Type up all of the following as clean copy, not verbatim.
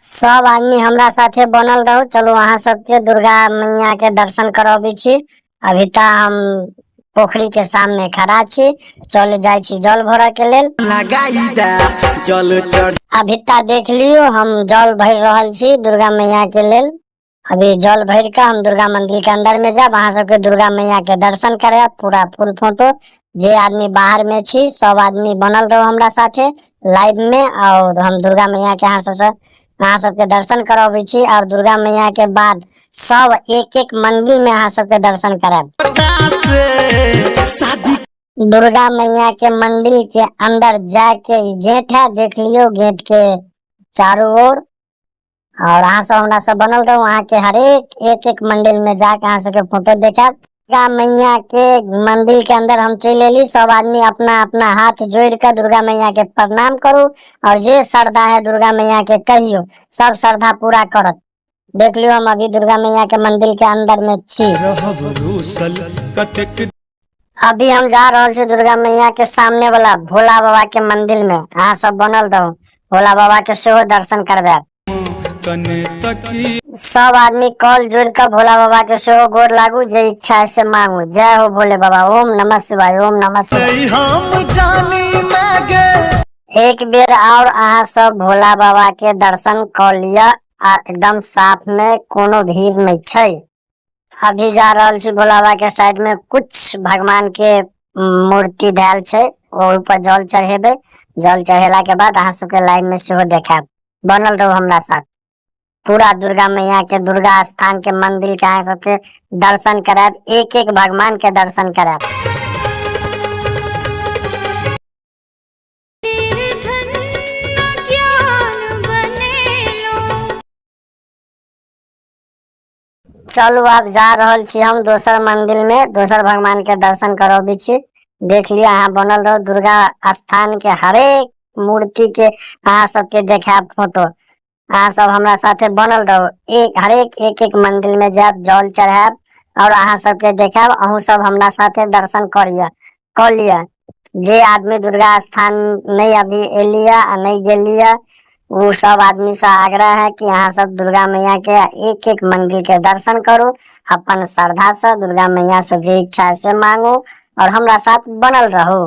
सब आदमी हमरा साथे बनल रहो। चलो अहाँ सबके दुर्गा मैया के दर्शन करबी छी। अभी ता हम पोखरी के सामने खड़ा छी। चले जाय छी जल भरे के लेल। अभी ता देख लियो हम जल भर रहल छी दुर्गा मैया के लेल। अभी जल भर के हम दुर्गा मंदिर के अंदर में जाब, अहाँ सबके दुर्गा मैया के दर्शन कराब। पूरा फुल फोटो जे आदमी बाहर में छी सब आदमी बनल रहो हमरा साथे लाइव में। और हम दुर्गा मैया के अहाँ सबके दर्शन कराबी छी। और दुर्गा मैया के बाद सब एक एक मंदिर में अहाँ सबके दर्शन कराब। दुर्गा मैया के मंदिर के अंदर जाके गेट है, देख लियो गेट के चारों ओर। और अहाँ सब हमरा सब बनल रहो, वहाँ के हर एक एक मंदिर में जाके अहाँ सबके फोटो देखा। दुर्गा मैया के मंदिर के अंदर हम चले एली। सब आदमी अपना अपना हाथ जोड़ कर दुर्गा मैया के प्रणाम करो। और जे श्रद्धा है दुर्गा मैया के कहियो, सब श्रद्धा पूरा करत। देख लियो हम अभी दुर्गा मैया के मंदिर के अंदर में छी। अभी हम जा रहल छी दुर्गा मैया के सामने वाला भोला बाबा के मंदिर में। अहाँ सब बनल रहो, भोला बाबा के सेहो दर्शन करबे। सब आदमी कॉल जोड़ कर भोला बाबा के सेहो गोर लागू, जे इच्छा है से मांगू। जय हो भोले बाबा। ओम नमः शिवाय, ओम नमः शिवाय। एक बेर और अहाँ सब भोला बाबा के दर्शन कर लिया। एकदम साफ में कोनो भीड़ नहीं छै। अभी जा रहल छी भोला बाबा के साइड में कुछ भगवान के मूर्ति धैल छै, ओहि पर जल चढ़ेबे। जल चढ़ेला के बाद अहाँ सबके लाइन में सेहो देखाब। बनल रहो हमरा साथ। पूरा दुर्गा मैया के दुर्गा स्थान के मंदिर के अहाँ सबके दर्शन कराब, एक एक भगवान के दर्शन कराब। चलू अब जा रहल छी हम दोसर मंदिर में, दोसर भगवान के दर्शन करबी छी। देख लिया अहाँ बनल रहो, दुर्गा स्थान के हरेक मूर्ति के अहाँ सबके देखाब फोटो। अहाँ सब हमरा साथे बनल रहो, हरेक एक एक मंदिर में जाब, जल चढ़ाब और अहाँ सबके देखाब। अहूँ सब हमरा साथे दर्शन कर लिया। जे आदमी दुर्गा स्थान नहीं अभी एलिया नहीं गेलिया, वो सब आदमी से आग्रह है कि अहाँ सब दुर्गा मैया के एक एक मंदिर के दर्शन करो। अपन श्रद्धा से दुर्गा मैया से जे इच्छा है से मांगो और हमरा साथ बनल रहो।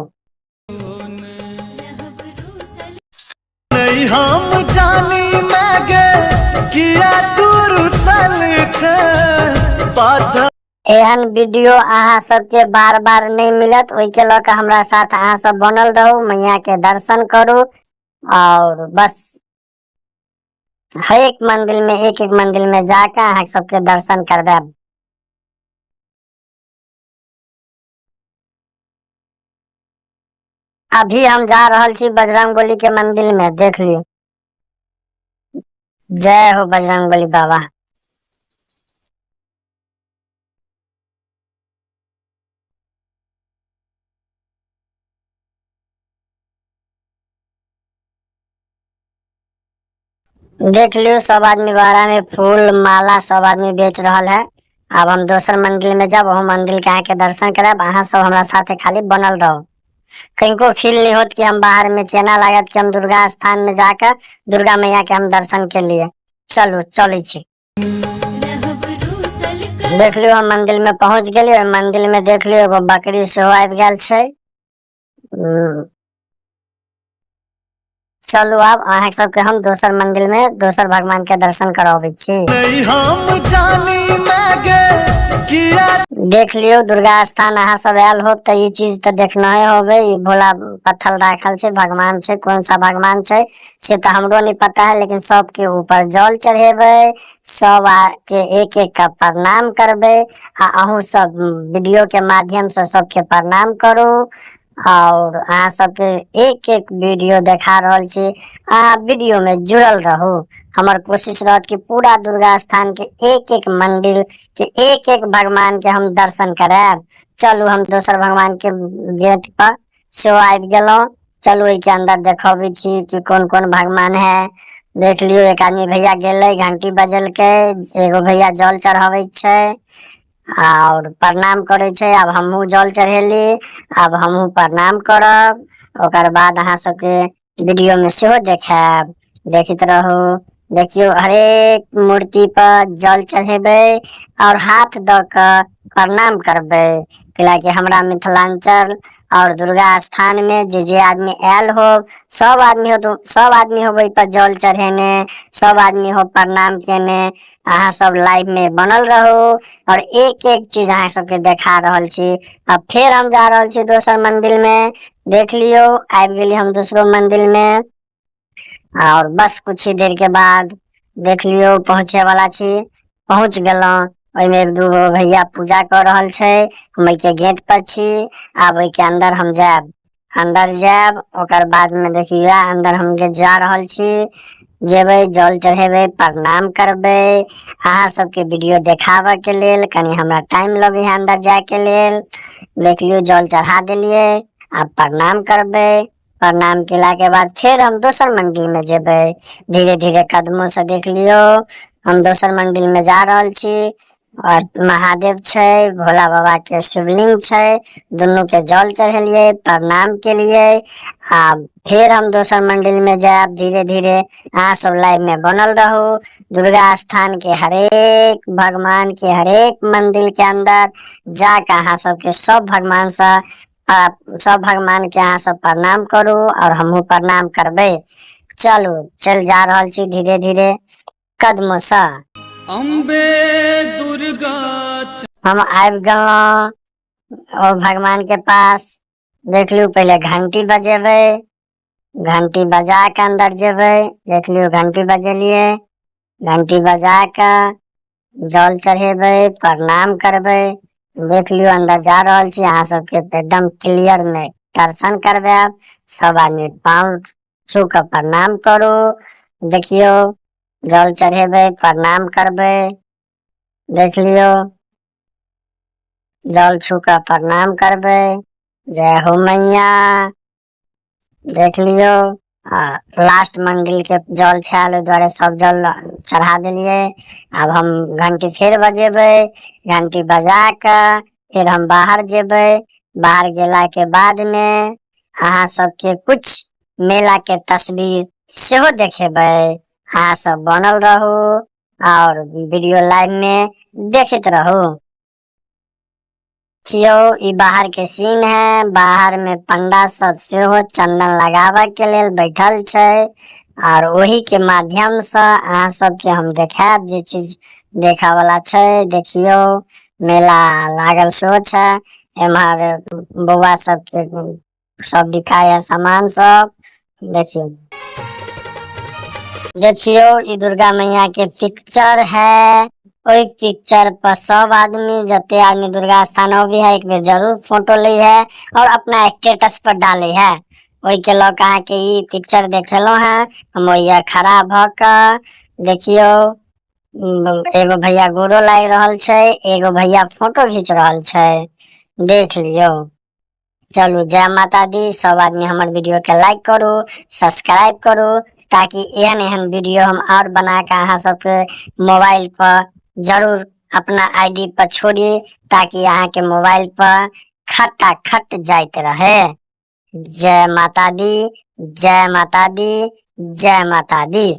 हम जानी एहन वीडियो अहाँ सबके बार बार नहीं मिलत, ओहि के लक हमरा साथ अहाँ सब बनल रहो, मैया के दर्शन करो। और बस हर एक मंदिर में एक एक मंदिर में जाकर अहाँ सबके दर्शन करबे। अभी हम जा रहल छी बजरंगबली के मंदिर में, देख लियो। जय हो बजरंगबली बाबा। देख लियो सब आदमी बाहर में फूल माला सब आदमी बेच रहल है। अब हम दोसर मंदिर में जब वह मंदिर के आके दर्शन करब। अहाँ सब हमरा साथे खाली बनल रहो, कहीं को फील नहीं होत कि हम बाहर में चेना लागत कि हम दुर्गा स्थान में जाकर दुर्गा मैया के हम दर्शन के लिए। चलो चले छी। देख लियो हम मंदिर में पहुंच गए। मंदिर में देख लियो एगो बकरी सेहो आबि गेल छै। चलू अब अहाँ सबके हम दोसर मंदिर में दोसर भगवान के दर्शन कराबे छी। देख लियो दुर्गा स्थान अहाँ सब आयल हो तो ये चीज तो देखना है होबे। भोला पत्थर राखल छै, भगवान छै, कौन सा भगवान छै से तो हमरो नहीं पता है, लेकिन सबके ऊपर जल चढ़ेबे, सब के एक एक का प्रणाम करबे। अहूँ सब वीडियो के माध्यम से सबके प्रणाम करो। और अहाँ सबके एक एक वीडियो देखा रहल छी, अहाँ वीडियो में जुड़ल रहो। हमार कोशिश रहत कि पूरा दुर्गा स्थान के एक एक मंदिर के एक एक भगवान के हम दर्शन कराब। चलू हम दोसर भगवान के गेट पर सेहो आबि गेलौं। चलू के अंदर देखबी छी कि कौन कौन भगवान है। देख लियो एक आदमी भैया गेले, घंटी बजलके, एगो भैया जल चढ़ावे छै और प्रणाम करे छै। अब हमहू जल चढ़ेली, अब हमहू प्रणाम करब। ओकर बाद अहाँ सबके वीडियो में सेहो देखाब, देखित रहो। देखियो हरेक मूर्ति पर जल चढ़ेबे और हाथ द के प्रणाम करबे, कैलाकि हमरा मिथिलांचल और दुर्गा स्थान में जे आदमी आयल हो, सब आदमी हो तो सब आदमी हो पर जल चढ़ेने, सब आदमी हो प्रणाम केने। अहाँ सब लाइव में बनल रहो और एक एक चीज अहाँ सबके देखा रहल छी। अब फिर हम जा रहल छी दोसर मंदिर में, देख लियो आबि गेली हम दूसरो मंदिर में और बस कुछ ही देर के बाद देख लियो पहुंचे वाला छी। पहुंच गेलहुं, ओइमे एक दू भैया पूजा कर रहल छै, हम के गेट पर छी। आब ओइ के अंदर हम जायब, अंदर जायब ओकर बाद में देखियो अंदर हम जा रहल छी। जेबै जल चढ़ेबै प्रणाम करबै, अहाँ सबके वीडियो देखाबऽ के लेल कनी हमरा टाइम लगे है अंदर जाय के लेल। देख लियो जल चढ़ा देलियै, आब प्रणाम करबै। प्रणाम केला के बाद फिर हम दोसर मंदिर में जेबै, धीरे धीरे कदमों से देख लियो हम दोसर मंदिर में जा रहल छी। और महादेव छै, भोला बाबा के शिवलिंग छै, दुनू के जल चढ़ेलियै प्रणाम केलियै। आ फिर हम दोसर मंदिर में जायब धीरे धीरे, अहाँ सब लाइव में बनल रहू। दुर्गा स्थान के हरेक भगवान के हरेक मंदिर के अंदर जाके अहाँ सबके सब भगवान से सब भगवान के अहाँ सब प्रणाम करू और हमहू प्रणाम करबै। चलू चल जा रहल छी धीरे धीरे कदमों से। अम्बे दुर्गा हम आबि गेलहुं और भगवान के पास। देख लियो पहले घंटी बजेबै, घंटी बजा के अंदर जेबै। देख लियो घंटी बजेलियै, घंटी बजा के जल चढ़ेबै प्रणाम करबै। देख लियो अंदर जा रहल छी, अहाँ सबके एकदम क्लियर में दर्शन करबायब। सब आदमी पाँव छू के प्रणाम करू। देखियो जल चढ़ेबै प्रणाम करबै। देख लियो जल छू के प्रणाम करबै। जय हो मैया। देख लियो लास्ट मंदिर के जल छायल, ओहि दुआरे सब जल चढ़ा देलियै। अब हम घंटी फिर बजेबै, घंटी बजा के फिर हम बाहर जेबै। बाहर गेला के बाद में अहाँ सबके कुछ मेला के तस्वीर सेहो देखेबै। अहाँ सब बनल रहू और वीडियो लाइव में देखते रहू। देखियो ई बाहर के सीन है, बाहर में पंडा सब सेहो चंदन लगाबे के लेल बैठल छै और वही के माध्यम से अहाँ सबके हम देखायब जे चीज देखा वाला छै। देखियो मेला लागल सेहो छै, एम्हर बौआ सबके सब बिकाय है सामान सब। देखियो देखियो ई दुर्गा मैया के पिक्चर है। ओई पिक्चर पर सब आदमी जते आदमी दुर्गा स्थान भी है एक बेर जरूर फोटो ली है और अपना स्टेटस पर डाले है। ओई के लऽ के के ई पिक्चर देखेलो है हम ओइया खड़ा भ के। देखियो एगो भैया गोरो लाग रहल छै, एगो भैया फोटो घीच रहल छै। देख लियो। चलू जय माता दी। सब आदमी हमर वीडियो के लाइक करू, सब्सक्राइब करू, ताकि एहन एहन वीडियो हम और बना के अहाँ सबके मोबाइल पर जरूर अपना आईडी पर छोड़ी, ताकि अहाँ के मोबाइल पर खटा खट जाइत रहे। जय माता दी, जय माता दी, जय माता दी।